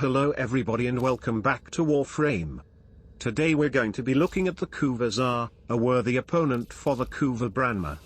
Hello everybody and welcome back to Warframe. Today we're going to be looking at the Kuva Zarr, a worthy opponent for the Kuva Branma.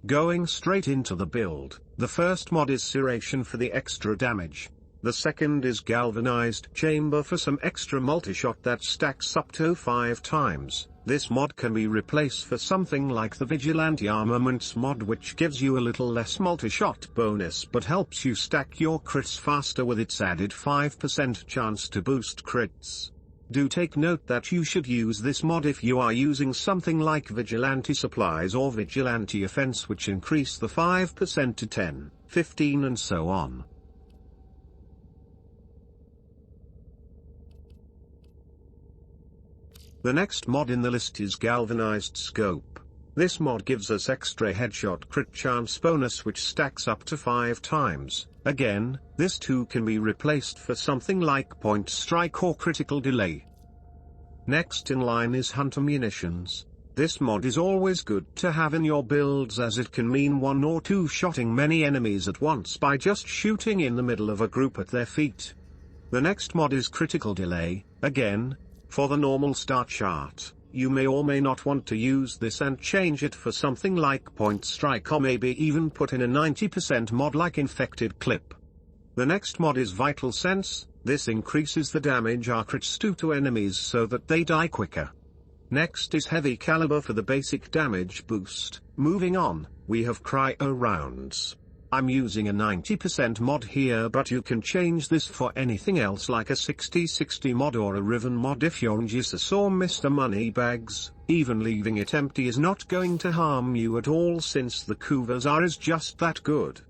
Going straight into the build, the first mod is Serration for the extra damage. The second is Galvanized Chamber for some extra multi-shot that stacks up to 5 times. This mod can be replaced for something like the Vigilante Armaments mod, which gives you a little less multi-shot bonus but helps you stack your crits faster with its added 5% chance to boost crits. Do take note that you should use this mod if you are using something like Vigilante Supplies or Vigilante Offense, which increase the 5% to 10, 15 and so on. The next mod in the list is Galvanized Scope. This mod gives us extra headshot crit chance bonus which stacks up to 5 times. Again, this too can be replaced for something like point strike or critical delay. Next in line is Hunter Munitions. This mod is always good to have in your builds, as it can mean 1 or 2 shotting many enemies at once by just shooting in the middle of a group at their feet. The next mod is Critical Delay. Again, for the normal star chart, you may or may not want to use this and change it for something like point strike, or maybe even put in a 90% mod like Infected Clip. The next mod is Vital Sense. This increases the damage our crits do to enemies so that they die quicker. Next is Heavy Caliber for the basic damage boost. Moving on, we have Cryo Rounds. I'm using a 90% mod here, but you can change this for anything else like a 60/60 mod or a Riven mod if you're Jesus or Mr. Moneybags. Even leaving it empty is not going to harm you at all, since the Kuva Zarr is just that good.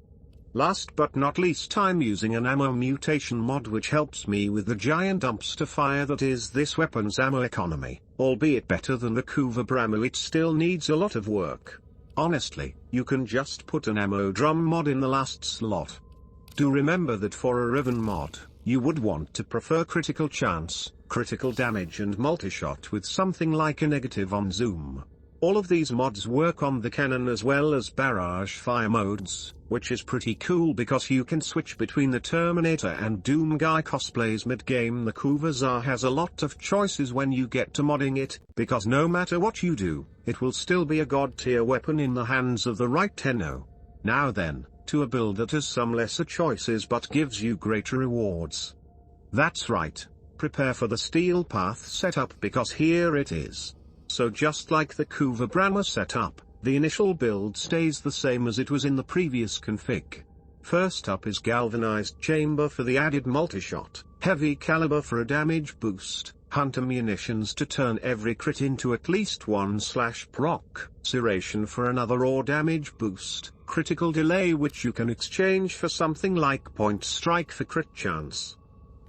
Last but not least, I'm using an ammo mutation mod which helps me with the giant dumpster fire that is this weapon's ammo economy. Albeit better than the Kuva Branma, it still needs a lot of work. Honestly, you can just put an ammo drum mod in the last slot. Do remember that for a Riven mod, you would want to prefer critical chance, critical damage and multi-shot with something like a negative on zoom. All of these mods work on the cannon as well as barrage fire modes, which is pretty cool because you can switch between the Terminator and Doom guy cosplays mid-game. The Kuva Zarr has a lot of choices when you get to modding it, because no matter what you do, it will still be a god tier weapon in the hands of the right tenno. Now then, to a build that has some lesser choices but gives you greater rewards. That's right, prepare for the Steel Path setup, because here it is. So just like the Kuva Branma setup, the initial build stays the same as it was in the previous config. First up is Galvanized Chamber for the added multi-shot, Heavy Caliber for a damage boost, Hunter Munitions to turn every crit into at least 1/proc, Serration for another or damage boost, Critical Delay which you can exchange for something like Point Strike for crit chance,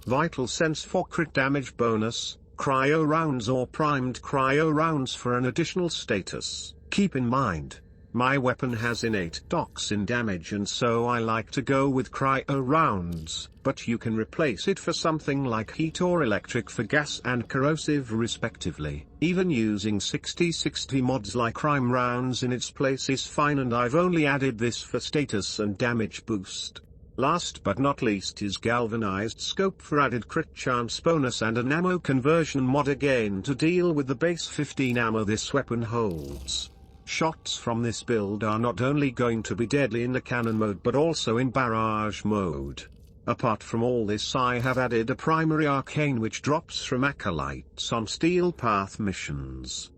Vital Sense for crit damage bonus, Cryo Rounds or Primed Cryo Rounds for an additional status. Keep in mind, my weapon has innate toxin damage and so I like to go with Cryo Rounds, but you can replace it for something like Heat or Electric for gas and corrosive respectively. Even using 60/60 mods like Cryo Rounds in its place is fine, and I've only added this for status and damage boost. Last but not least is Galvanized Scope for added crit chance bonus and an ammo conversion mod, again to deal with the base 15 ammo this weapon holds. Shots from this build are not only going to be deadly in the cannon mode but also in barrage mode. Apart from all this, I have added a primary arcane which drops from acolytes on Steel Path missions.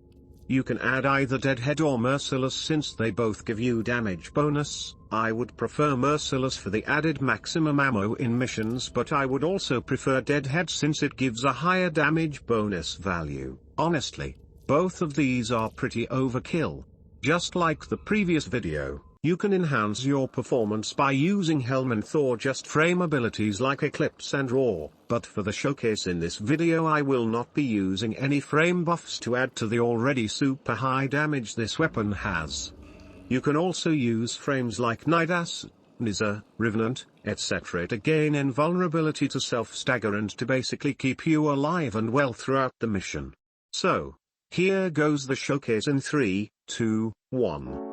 You can add either Deadhead or Merciless since they both give you damage bonus. I would prefer Merciless for the added maximum ammo in missions, but I would also prefer Deadhead since it gives a higher damage bonus value. Honestly, both of these are pretty overkill. Just like the previous video, you can enhance your performance by using Helminth or just frame abilities like Eclipse and Roar, but for the showcase in this video I will not be using any frame buffs to add to the already super high damage this weapon has. You can also use frames like Nidus, Nizza, Revenant, etc. to gain invulnerability to self-stagger and to basically keep you alive and well throughout the mission. So, here goes the showcase in 3, 2, 1.